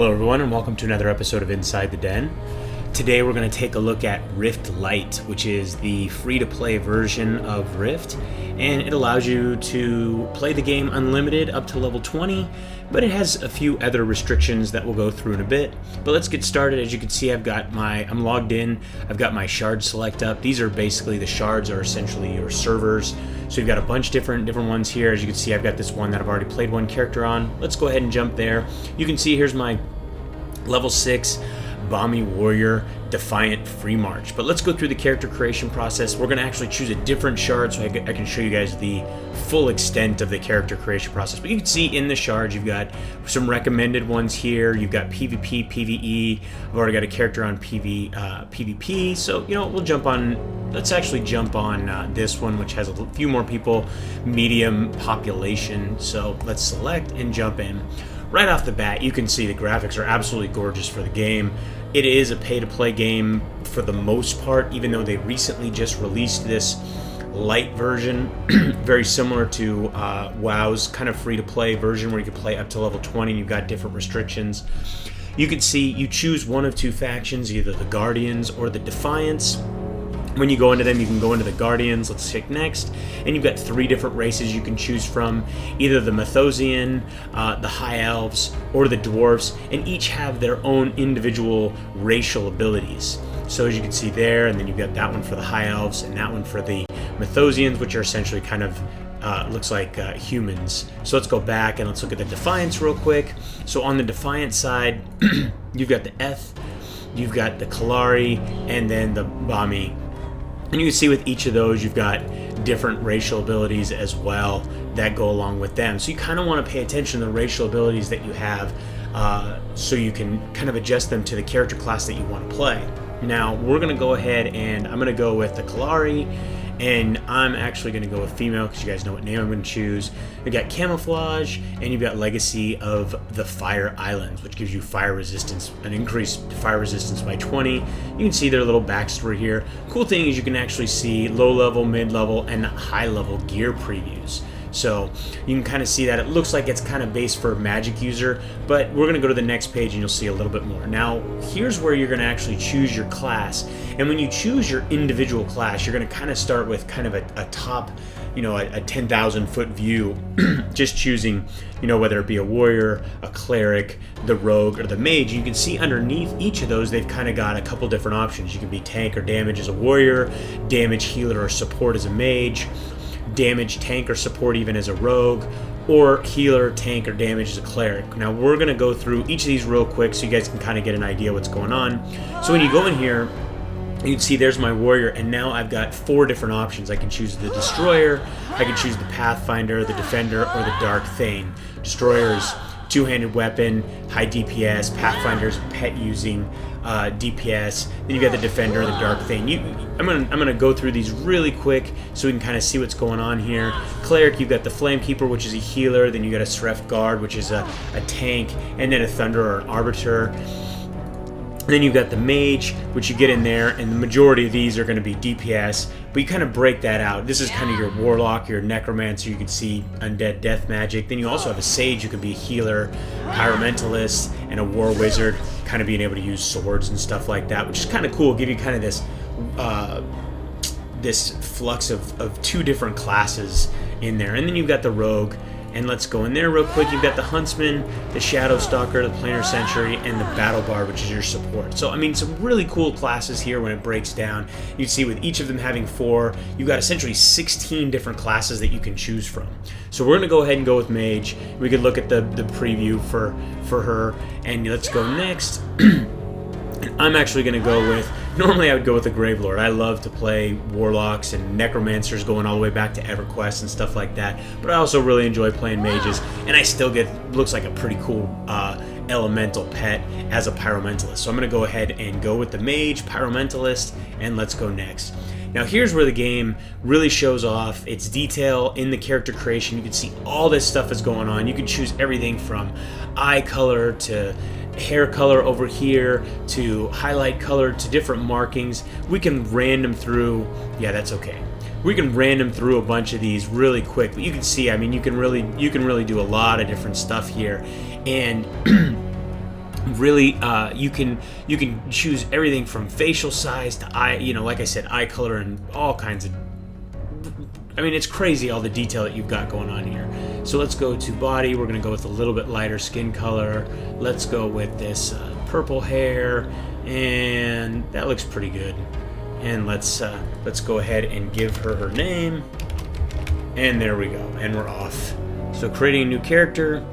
Hello everyone and welcome to another episode of Inside the Den. Today we're going to take a look at Rift Lite, which is the free-to-play version of Rift, and it allows you to play the game unlimited up to level 20, but it has a few other restrictions that we'll go through in a bit. But let's get started. As you can see, I'm logged in, I've got my shard select up. These are basically, the shards are essentially your servers. So you've got a bunch of different ones here. As you can see, I've got this one that I've already played one character on. Let's go ahead and jump there. You can see here's my level 6 Balmy Warrior Defiant Free March. But let's go through the character creation process. We're going to actually choose a different shard so I can show you guys the full extent of the character creation process. But you can see in the shards you've got some recommended ones here. You've got PvP, PvE. I've already got a character on PvP. So, you know, let's actually jump on this one, which has a few more people, medium population. So let's select and jump in. Right off the bat, you can see the graphics are absolutely gorgeous for the game. It is a pay-to-play game for the most part, even though they recently just released this light version, very similar to WoW's kind of free-to-play version where you can play up to level 20 and you've got different restrictions. You can see you choose one of two factions, either the Guardians or the Defiants. When you go into them, you can go into the Guardians. Let's click next, and you've got 3 different races you can choose from, either the Mythosian, the High Elves, or the Dwarves, and each have their own individual racial abilities. So as you can see there, and then you've got that one for the High Elves, and that one for the Mythosians, which are essentially kind of looks like humans. So let's go back and let's look at the Defiants real quick. So on the Defiant side, you've got the Eth, you've got the Kalari, and then the Bami. And you can see with each of those, you've got different racial abilities as well that go along with them. So you kind of want to pay attention to the racial abilities that you have so you can kind of adjust them to the character class that you want to play. Now, we're going to go ahead and I'm going to go with the Kalari, and I'm actually going to go with female because you guys know what name I'm going to choose. You've got Camouflage, and you've got Legacy of the Fire Islands, which gives you fire resistance, an increased fire resistance by 20. You can see their little backstory here. Cool thing is you can actually see low level, mid level, and high level gear previews. So you can kind of see that it looks like it's kind of based for a magic user, but we're going to go to the next page and you'll see a little bit more. Now, here's where you're going to actually choose your class. And when you choose your individual class, you're going to kind of start with kind of a top, you know, a 10,000 foot view, just choosing, you know, whether it be a warrior, a cleric, the rogue, or the mage. You can see underneath each of those, they've kind of got a couple different options. You can be tank or damage as a warrior, damage, healer, or support as a mage, damage, tank, or support even as a rogue, or healer, tank, or damage as a cleric. Now we're going to go through each of these real quick so you guys can kind of get an idea what's going on. So when you go in here, you can see there's my warrior, and now I've got 4 different options. I can choose the destroyer, I can choose the pathfinder, the defender, or the dark thane. Destroyer is two-handed weapon, high DPS. Pathfinder's pet using DPS. Then you got the defender, the dark thane. I'm gonna go through these really quick so we can kind of see what's going on here. Cleric, you've got the Flamekeeper, which is a healer. Then you got a Sref Guard, which is a tank, and then a Thunder or an Arbiter. And then you've got the Mage, which you get in there, and the majority of these are going to be DPS, but you kind of break that out. This is kind of your Warlock, your Necromancer. You can see Undead Death Magic. Then you also have a Sage, who can be a healer, Pyromentalist, and a War Wizard, kind of being able to use swords and stuff like that, which is kind of cool. Give you kind of this flux of 2 different classes in there. And then you've got the Rogue. And let's go in there real quick. You've got the Huntsman, the Shadow Stalker, the Planar Sentry, and the Battle Bard, which is your support. So, I mean, some really cool classes here when it breaks down. You see with each of them having 4, you've got essentially 16 different classes that you can choose from. So we're going to go ahead and go with Mage. We could look at the preview for her, and let's go next. And I'm actually going to go with, normally I would go with the Gravelord. I love to play Warlocks and Necromancers going all the way back to EverQuest and stuff like that. But I also really enjoy playing Mages, and I still looks like a pretty cool elemental pet as a Pyromentalist. So I'm going to go ahead and go with the Mage, Pyromentalist, and let's go next. Now here's where the game really shows off its detail in the character creation. You can see all this stuff is going on. You can choose everything from eye color to hair color over here to highlight color to different markings. We can random through, yeah, that's okay. We can random through a bunch of these really quick, but you can see, I mean, you can really do a lot of different stuff here. And Really, you can choose everything from facial size to eye, like I said, eye color and all kinds of. I mean, it's crazy all the detail that you've got going on here. So let's go to body. We're going to go with a little bit lighter skin color. Let's go with this purple hair, and that looks pretty good. And let's go ahead and give her name. And there we go. And we're off. So creating a new character.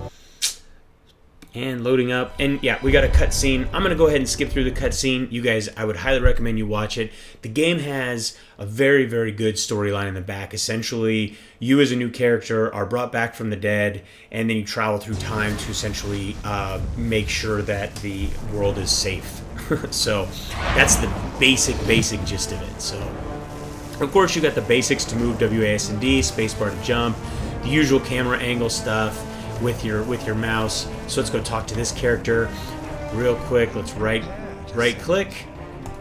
And loading up, and yeah, we got a cutscene. I'm gonna go ahead and skip through the cutscene. You guys, I would highly recommend you watch it. The game has a very, very good storyline in the back. Essentially, you as a new character are brought back from the dead, and then you travel through time to essentially make sure that the world is safe. So that's the basic gist of it. So, of course, you got the basics to move: WAS and D, spacebar to jump, the usual camera angle stuff with your mouse. So let's go talk to this character real quick. Let's right click,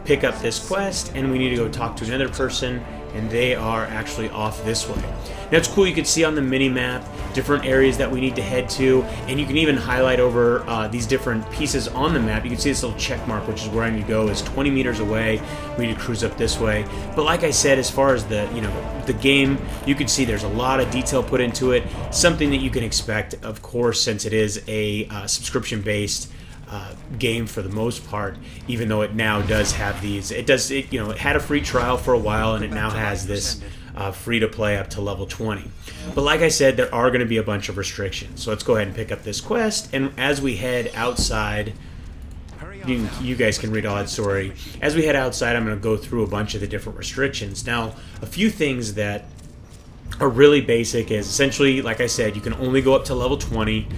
pick up this quest, and we need to go talk to another person, and they are actually off this way. Now it's cool, you can see on the mini map different areas that we need to head to, and you can even highlight over these different pieces on the map. You can see this little check mark, which is where I need to go, is 20 meters away. We need to cruise up this way. But like I said, as far as the game, you can see there's a lot of detail put into it. Something that you can expect, of course, since it is a subscription-based game for the most part, even though it now does have these. It had a free trial for a while, and it now has this free to play up to level 20. But like I said, there are going to be a bunch of restrictions. So let's go ahead and pick up this quest, and as we head outside, you guys can read all that story. As we head outside, I'm going to go through a bunch of the different restrictions. Now, a few things that are really basic is essentially, like I said, you can only go up to level 20.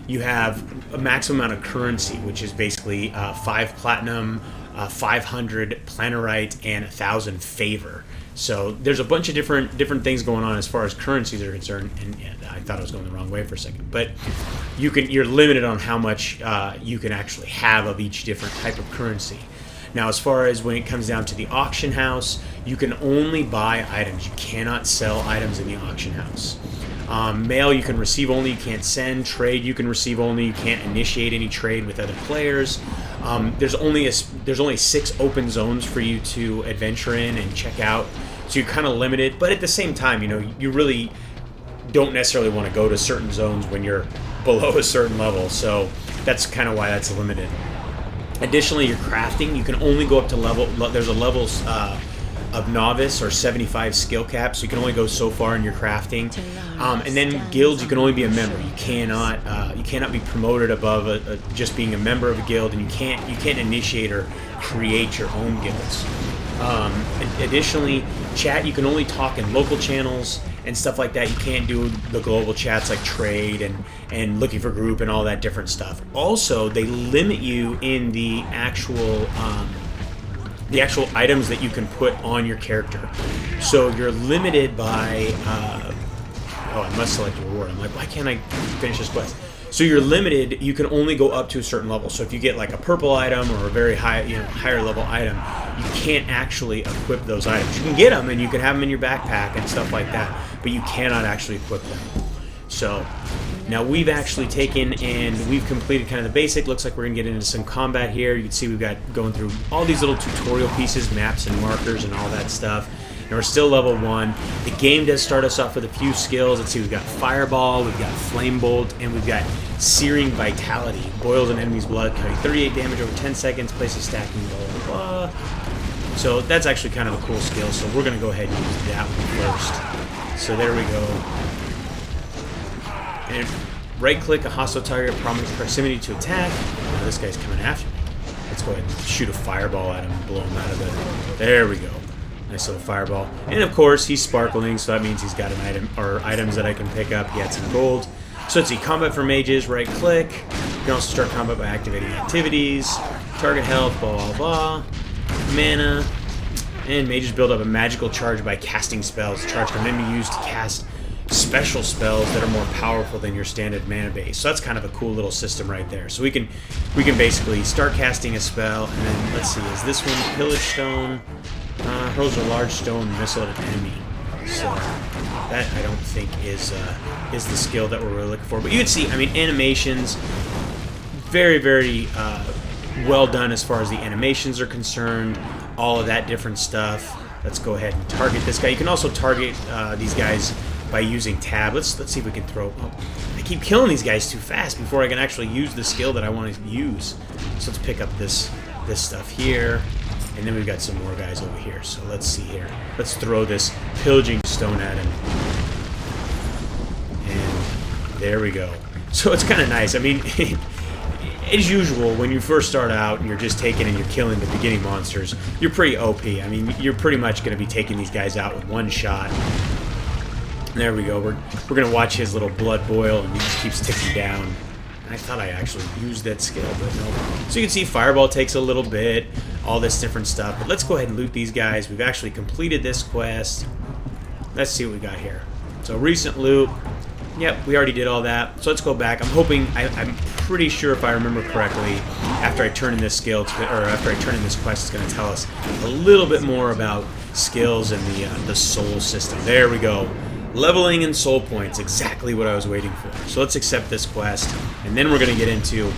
You have a maximum amount of currency, which is basically 5 platinum, 500 planarite, and 1,000 favor. So there's a bunch of different things going on as far as currencies are concerned, and I thought I was going the wrong way for a second. But you're limited on how much you can actually have of each different type of currency. Now, as far as when it comes down to the auction house, you can only buy items. You cannot sell items in the auction house. Mail you can receive only, you can't send. Trade you can receive only, you can't initiate any trade with other players. There's only 6 open zones for you to adventure in and check out, so you're kind of limited. But at the same time, you really don't necessarily want to go to certain zones when you're below a certain level, so that's kind of why that's limited. Additionally, your crafting, you can only go up to level. There's a levels of novice or 75 skill cap, so you can only go so far in your crafting. And then guilds, you can only be a member. You cannot be promoted above just being a member of a guild, and you can't initiate or create your own guilds. Additionally, chat, you can only talk in local channels and stuff like that. You can't do the global chats like trade and looking for group and all that different stuff. Also, they limit you in the actual items that you can put on your character. So you're limited by I must select a reward. I'm like, why can't I finish this quest? So you're limited. You can only go up to a certain level. So if you get like a purple item or a very higher level item, you can't actually equip those items. You can get them and you can have them in your backpack and stuff like that, but you cannot actually equip them. So now we've actually taken and we've completed kind of the basic. Looks like we're gonna get into some combat here. You can see we've got going through all these little tutorial pieces, maps and markers and all that stuff. And we're still level 1. The game does start us off with a few skills. Let's see, we've got Fireball, we've got Flame Bolt, and we've got Searing Vitality. Boils an enemy's blood, cutting 38 damage over 10 seconds, places stacking, blah, blah, blah. So that's actually kind of a cool skill, so we're going to go ahead and use that one first. So there we go. And right-click a hostile target, proximity to attack. Now this guy's coming after me. Let's go ahead and shoot a Fireball at him and blow him out of it. There we go. Nice little fireball. And of course, he's sparkling, so that means he's got an item or items that I can pick up. He had some gold. So let's see, combat for mages, right click. You can also start combat by activating activities, target health, blah, blah, blah, mana. And mages build up a magical charge by casting spells. The charge can then be used to cast special spells that are more powerful than your standard mana base. So that's kind of a cool little system right there. So we can basically start casting a spell, and then let's see, is this one Pillage Stone? Hurls a large stone missile at an enemy. So that I don't think is the skill that we're really looking for. But you can see, I mean, animations, very, very well done as far as the animations are concerned, all of that different stuff. Let's go ahead and target this guy. You can also target these guys by using tab. Let's see if we can throw... Oh, I keep killing these guys too fast before I can actually use the skill that I want to use. So let's pick up this stuff here. And then we've got some more guys over here. So let's see here. Let's throw this pillaging stone at him. And there we go. So it's kind of nice. I mean, as usual, when you first start out and you're just taking and you're killing the beginning monsters, you're pretty OP. I mean, you're pretty much going to be taking these guys out with one shot. There we go. We're going to watch his little blood boil, and he just keeps ticking down. I thought I actually used that skill, but no. So you can see Fireball takes a little bit, all this different stuff. But let's go ahead and loot these guys. We've actually completed this quest. Let's see what we got here. So recent loot. Yep, we already did all that. So let's go back. I'm hoping, I'm pretty sure if I remember correctly, after I turn in this skill, or after I turn in this quest, it's going to tell us a little bit more about skills and the soul system. There we go. Leveling and soul points, exactly what I was waiting for. So let's accept this quest, and then we're going to get into...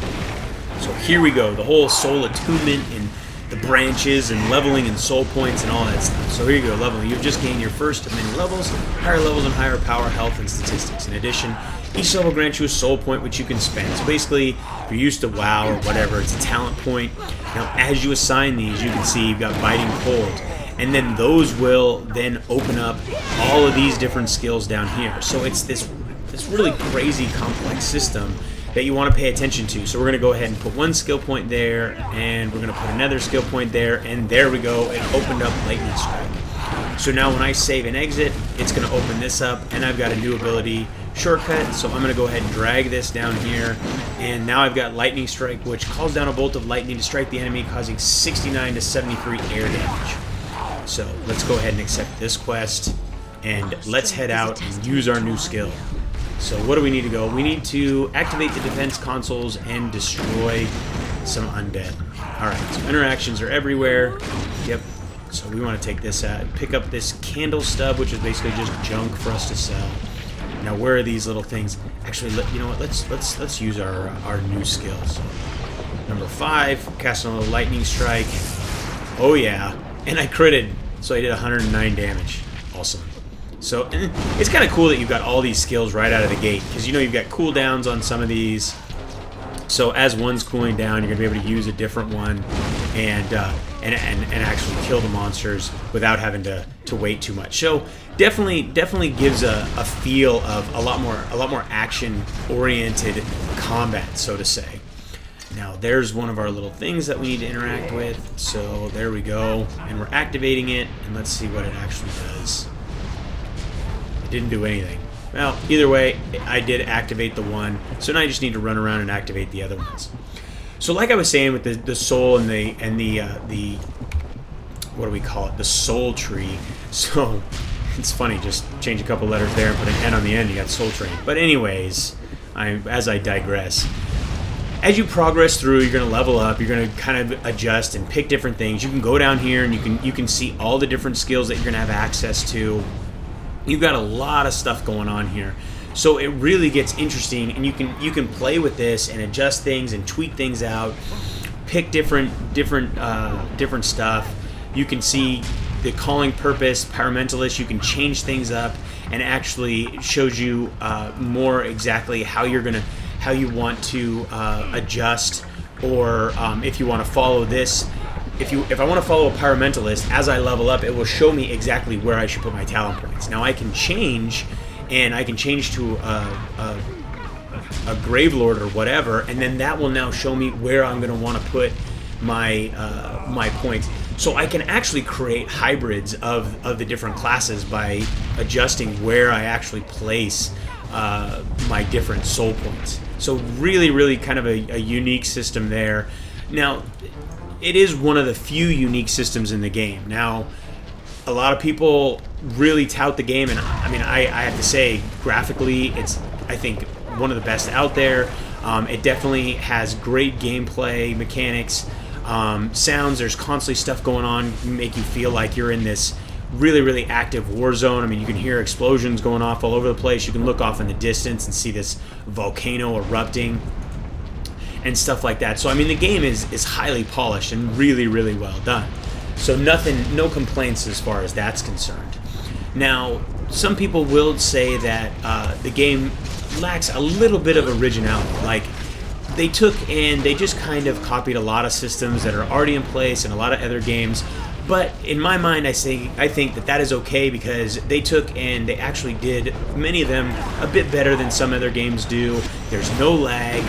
So here we go, the whole soul attunement and the branches and leveling and soul points and all that stuff. So here you go, leveling. You've just gained your first of many levels, higher levels and higher power, health, and statistics. In addition, each level grants you a soul point which you can spend. So basically, if you're used to WoW or whatever, it's a talent point. Now, as you assign these, you can see you've got Biting Cold. And then those will then open up all of these different skills down here. So it's this really crazy complex system that you want to pay attention to. So we're going to go ahead and put one skill point there, and we're going to put another skill point there, and there we go. It opened up Lightning Strike. So now when I save and exit, it's going to open this up, and I've got a new ability shortcut. So I'm going to go ahead and drag this down here, and now I've got Lightning Strike, which calls down a bolt of lightning to strike the enemy, causing 69 to 73 air damage. So let's go ahead and accept this quest, and let's head out and use our new skill. So what do we need to go? We need to activate the defense consoles and destroy some undead. Alright, so interactions are everywhere. Yep. So we want to take this out and pick up this candle stub, which is basically just junk for us to sell. Now where are these little things? Actually, you know what? Let's use our new skill. So, number 5, casting a little lightning strike. Oh yeah. And I critted, so I did 109 damage. Awesome. So, and it's kind of cool that you've got all these skills right out of the gate, because you know you've got cooldowns on some of these. So as one's cooling down, you're going to be able to use a different one and actually kill the monsters without having to wait too much. So definitely gives a feel of a lot more action-oriented combat, so to say. Now there's one of our little things that we need to interact with. So there we go, and we're activating it, and let's see what it actually does. It didn't do anything. Well, either way, I did activate the one, so now I just need to run around and activate the other ones. So like I was saying with the soul and the what do we call it? The soul tree. So it's funny, just change a couple letters there and put an N on the end, you got soul train. But anyways, as I digress. As you progress through, you're going to level up, you're going to kind of adjust and pick different things. You can go down here and you can see all the different skills that you're going to have access to. You've got a lot of stuff going on here. So it really gets interesting, and you can play with this and adjust things and tweak things out, pick different stuff. You can see the calling purpose, Pyromentalist, you can change things up, and actually shows you more exactly how you want to adjust, or if you want to follow this. If I want to follow a Pyromentalist, as I level up, it will show me exactly where I should put my talent points. Now I can change, and I can change to a Gravelord or whatever, and then that will now show me where I'm going to want to put my my points. So I can actually create hybrids of the different classes by adjusting where I actually place my different soul points. So really kind of a unique system there. Now, it is one of the few unique systems in the game. Now, a lot of people really tout the game, and I mean, I have to say, graphically, it's, I think, one of the best out there. It definitely has great gameplay mechanics, sounds. There's constantly stuff going on, make you feel like you're in this really active war zone. I mean, you can hear explosions going off all over the place. You can look off in the distance and see this volcano erupting. and stuff like that. So I mean, the game is highly polished and really, really well done. So no complaints as far as that's concerned. Now, some people will say that the game lacks a little bit of originality. Like, they took and they just kind of copied a lot of systems that are already in place in a lot of other games. But in my mind, I think that is okay, because they took and they actually did many of them a bit better than some other games do. There's no lag,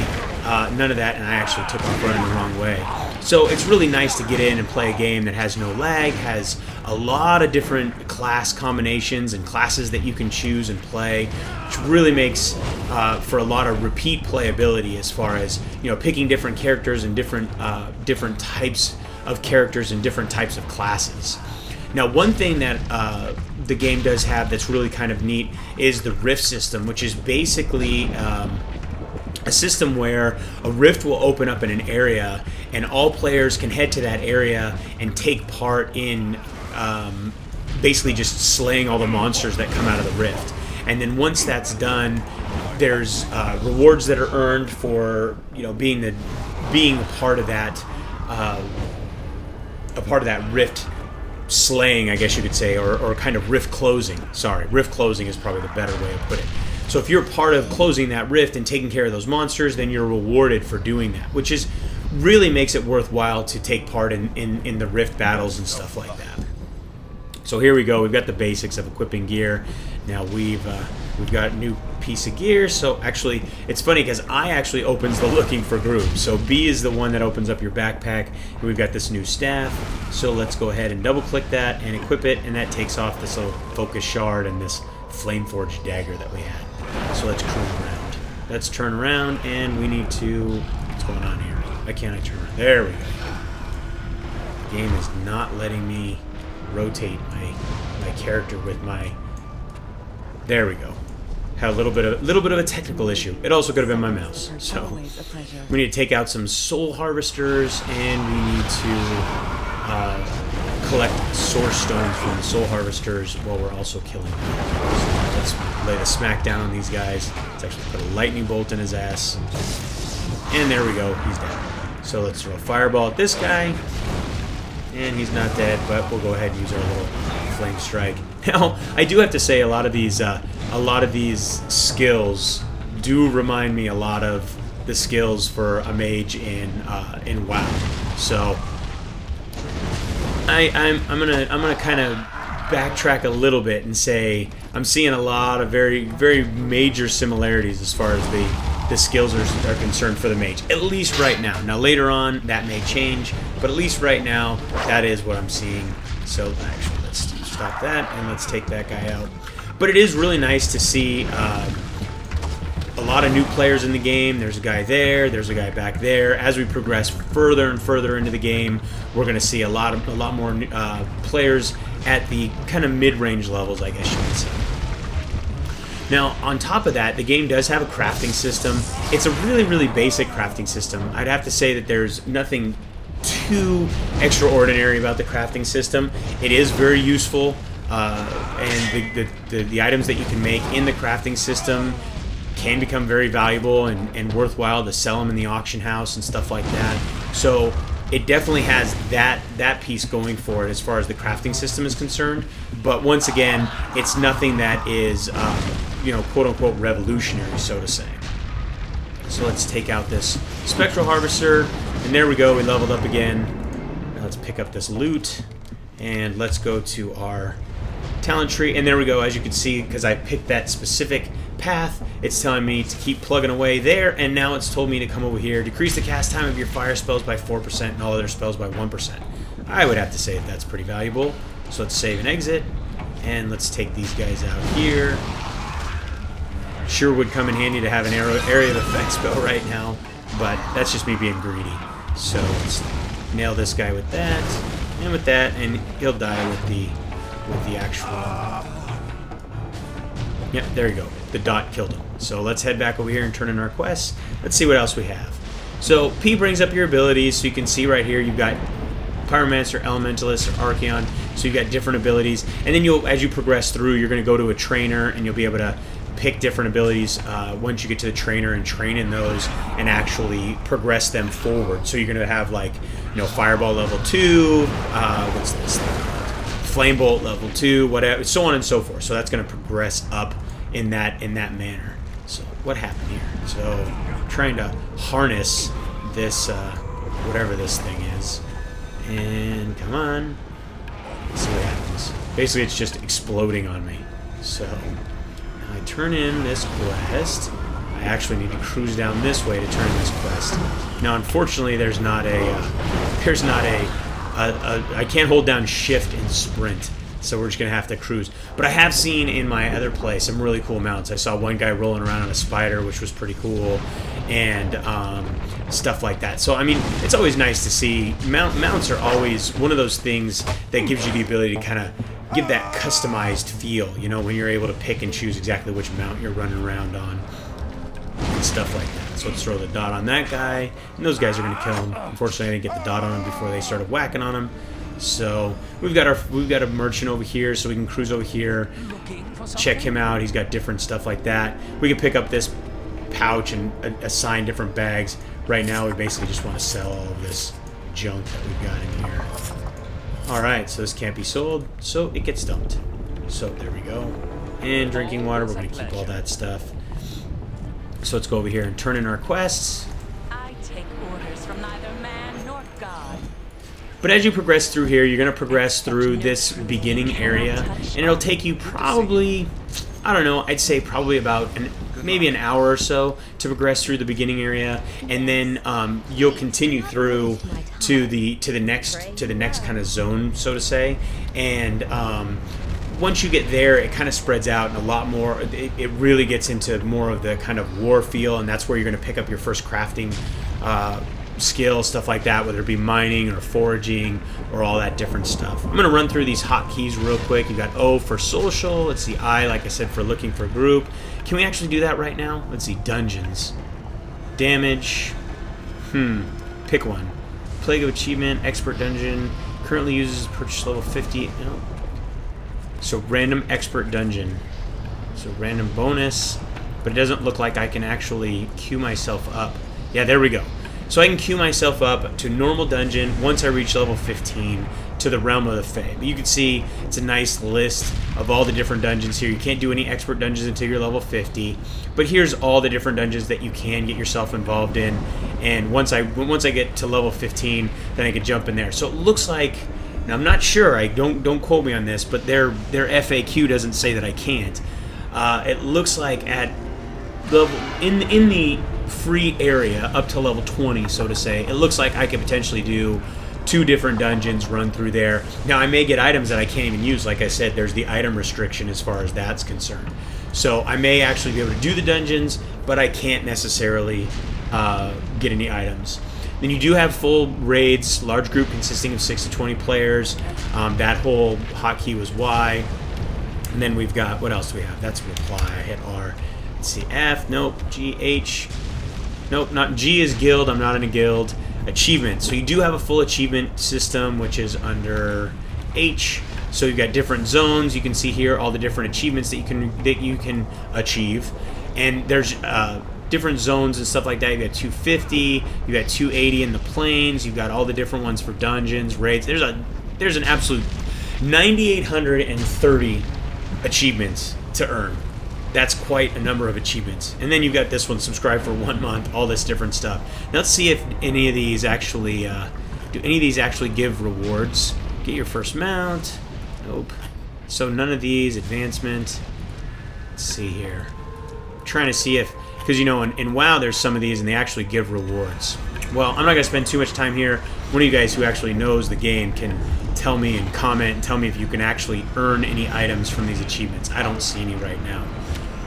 none of that, and I actually took off running the wrong way. So it's really nice to get in and play a game that has no lag, has a lot of different class combinations and classes that you can choose and play, which really makes for a lot of repeat playability, as far as, you know, picking different characters and different types of characters and different types of classes. Now, one thing that the game does have that's really kind of neat is the rift system, which is basically a system where a rift will open up in an area, and all players can head to that area and take part in basically just slaying all the monsters that come out of the rift. And then once that's done, there's rewards that are earned for, you know, being a part of that rift slaying, I guess you could say, or kind of rift closing. Sorry, rift closing is probably the better way to put it. So if you're part of closing that rift and taking care of those monsters, then you're rewarded for doing that, which is really makes it worthwhile to take part in the rift battles and stuff like that. So here we go. We've got the basics of equipping gear. Now we've got a new piece of gear. So actually, it's funny because I actually opens the looking for group. So B is the one that opens up your backpack. And we've got this new staff. So let's go ahead and double click that and equip it, and that takes off this little focus shard and this flame-forged dagger that we had. So let's turn around. Let's turn around, and we need to... What's going on here? Why can't I turn around? There we go. The game is not letting me rotate my character with my... There we go. Had a little bit of a technical issue. It also could have been my mouse. So we need to take out some soul harvesters, and we need to collect source stones from the soul harvesters while we're also killing them. So let's lay the smack down on these guys. Let's actually put a lightning bolt in his ass. And there we go. He's dead. So let's throw a fireball at this guy. And he's not dead, but we'll go ahead and use our little flame strike. Now, I do have to say, a lot of these skills do remind me a lot of the skills for a mage in WoW. So I'm gonna kind of backtrack a little bit and say I'm seeing a lot of very, very major similarities as far as the skills are concerned for the mage, at least right now. Now later on that may change, but at least right now that is what I'm seeing. So actually, let's stop that and let's take that guy out. But it is really nice to see a lot of new players in the game. There's a guy there, there's a guy back there. As we progress further and further into the game, we're going to see a lot more players at the kind of mid-range levels, I guess you could say. Now, on top of that, the game does have a crafting system. It's a really, really basic crafting system. I'd have to say that there's nothing too extraordinary about the crafting system. It is very useful, and the items that you can make in the crafting system can become very valuable and worthwhile to sell them in the auction house and stuff like that. So it definitely has that piece going for it as far as the crafting system is concerned. But once again, it's nothing that is quote-unquote revolutionary, so to say. So let's take out this spectral harvester, and there we go, we leveled up again. Now let's pick up this loot, and let's go to our talent tree, and there we go. As you can see, because I picked that specific path, it's telling me to keep plugging away there, and now it's told me to come over here. Decrease the cast time of your fire spells by 4% and all other spells by 1%. I would have to say that's pretty valuable. So let's save and exit, and let's take these guys out here. Sure would come in handy to have an area of effect spell right now, but that's just me being greedy. So let's nail this guy with that, and with that, and he'll die with the actual... Yep, there you go. The dot killed him. So let's head back over here and turn in our quests. Let's see what else we have. So P brings up your abilities, so you can see right here you've got Pyromancer, Elementalist, or Archeon. So you've got different abilities, and then as you progress through, you're going to go to a trainer, and you'll be able to pick different abilities once you get to the trainer and train in those and actually progress them forward. So you're going to have like, you know, Fireball level 2, what's this thing called? Flame Bolt level 2, whatever, so on and so forth. So that's going to progress up in that manner. So what happened here? So I'm trying to harness this, whatever this thing is. And come on. Let's see what happens. Basically, it's just exploding on me. So now I turn in this quest. I actually need to cruise down this way to turn in this quest. Now, unfortunately, there's not a I can't hold down shift and sprint. So we're just going to have to cruise. But I have seen in my other play some really cool mounts. I saw one guy rolling around on a spider, which was pretty cool, and stuff like that. So, I mean, it's always nice to see. Mounts are always one of those things that gives you the ability to kind of give that customized feel, you know, when you're able to pick and choose exactly which mount you're running around on and stuff like that. So let's throw the dot on that guy, and those guys are going to kill him. Unfortunately, I didn't get the dot on him before they started whacking on him. So we've got a merchant over here, so we can cruise over here, check him out. He's got different stuff like that. We can pick up this pouch and assign different bags. Right now, we basically just want to sell all of this junk that we've got in here. All right, so this can't be sold, so it gets dumped. So there we go. And drinking water, we're going to keep all that stuff. So let's go over here and turn in our quests. I take orders from neither man nor God. But as you progress through here, you're going to progress through this beginning area, and it'll take you probably, I don't know, I'd say probably about maybe an hour or so to progress through the beginning area, and then you'll continue through to the next kind of zone, so to say, and once you get there, it kind of spreads out and a lot more. It really gets into more of the kind of war feel, and that's where you're going to pick up your first crafting skill, stuff like that, whether it be mining or foraging or all that different stuff. I'm going to run through these hotkeys real quick. You got O for social. It's the I, like I said, for looking for a group. Can we actually do that right now? Let's see. Dungeons. Damage. Pick one. Plague of Achievement. Expert Dungeon. Currently uses purchase level 50. No. So random expert dungeon. So random bonus. But it doesn't look like I can actually queue myself up. Yeah, there we go. So I can queue myself up to normal dungeon once I reach level 15 to the Realm of the Fae. But you can see it's a nice list of all the different dungeons here. You can't do any expert dungeons until you're level 50. But here's all the different dungeons that you can get yourself involved in. And once I get to level 15, then I can jump in there. So it looks like, now I'm not sure, don't quote me on this, but their FAQ doesn't say that I can't. It looks like at level in the free area up to level 20, so to say, it looks like I could potentially do 2 different dungeons, run through there. Now I may get items that I can't even use. Like I said, there's the item restriction as far as that's concerned. So I may actually be able to do the dungeons, but I can't necessarily get any items. Then you do have full raids, large group consisting of 6 to 20 players. That whole hotkey was Y. And then we've got, what else do we have? That's reply. I hit R. Let's see, F, nope, G, H. Nope, not G is guild. I'm not in a guild. Achievement. So you do have a full achievement system, which is under H. So you've got different zones. You can see here all the different achievements that you can achieve, and there's different zones and stuff like that. You got 250. You got 280 in the plains. You've got all the different ones for dungeons, raids. There's an absolute 9,830 achievements to earn. That's quite a number of achievements. And then you've got this one, subscribe for 1 month, all this different stuff. Now let's see if any of these actually, do any of these actually give rewards? Get your first mount. Nope. So none of these, advancement. Let's see here. I'm trying to see if, because you know, in WoW there's some of these and they actually give rewards. Well, I'm not going to spend too much time here. One of you guys who actually knows the game can tell me and comment and tell me if you can actually earn any items from these achievements. I don't see any right now.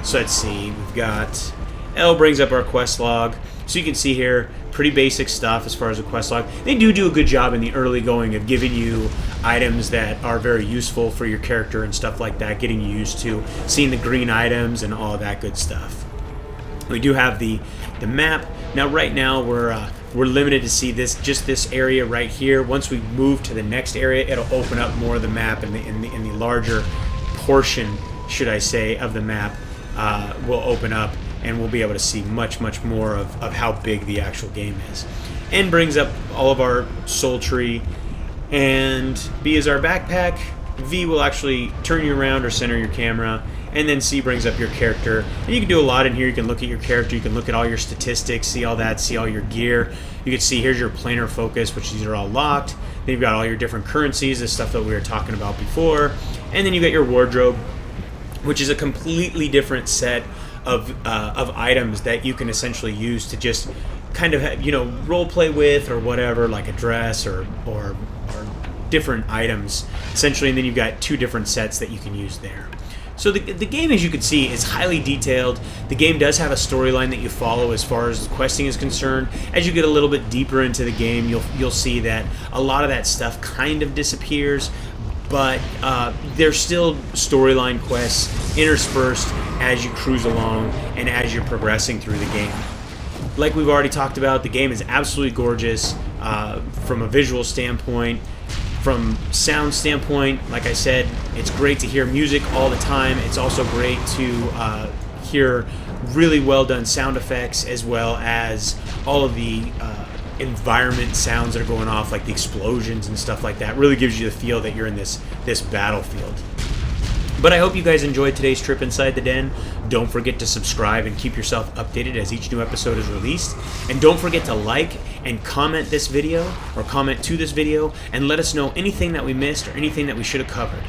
So let's see, we've got, L brings up our quest log. So you can see here, pretty basic stuff as far as the quest log. They do a good job in the early going of giving you items that are very useful for your character and stuff like that, getting you used to seeing the green items and all that good stuff. We do have the map. Now right now we're limited to see this area right here. Once we move to the next area, it'll open up more of the map in the larger portion, should I say, of the map. will open up, and we'll be able to see much more of how big the actual game is. N brings up all of our soul tree, and B is our backpack. V will actually turn you around or center your camera, and then C brings up your character. And you can do a lot in here. You can look at your character, you can look at all your statistics, see all that, see all your gear. You can see here's your planar focus, which these are all locked. Then you've got all your different currencies, the stuff that we were talking about before. And then you got your wardrobe, which is a completely different set of items that you can essentially use to just kind of role play with or whatever, like a dress or different items essentially. And then you've got 2 different sets that you can use there. So the game, as you can see, is highly detailed. The game does have a storyline that you follow as far as questing is concerned. As you get a little bit deeper into the game, you'll see that a lot of that stuff kind of disappears, but there's still storyline quests interspersed as you cruise along and as you're progressing through the game. Like we've already talked about, the game is absolutely gorgeous from a visual standpoint. From sound standpoint, like I said, it's great to hear music all the time. It's also great to hear really well done sound effects, as well as all of the environment sounds that are going off, like the explosions and stuff like that. Really gives you the feel that you're in this battlefield. But I hope you guys enjoyed today's trip inside the den. Don't forget to subscribe and keep yourself updated as each new episode is released. And don't forget to like and comment this video, or comment to this video, and let us know anything that we missed or anything that we should have covered.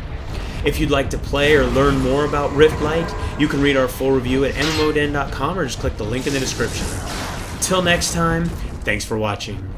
If you'd like to play or learn more about Rift Light, you can read our full review at MMODen.com or just click the link in the description. Till next time, thanks for watching.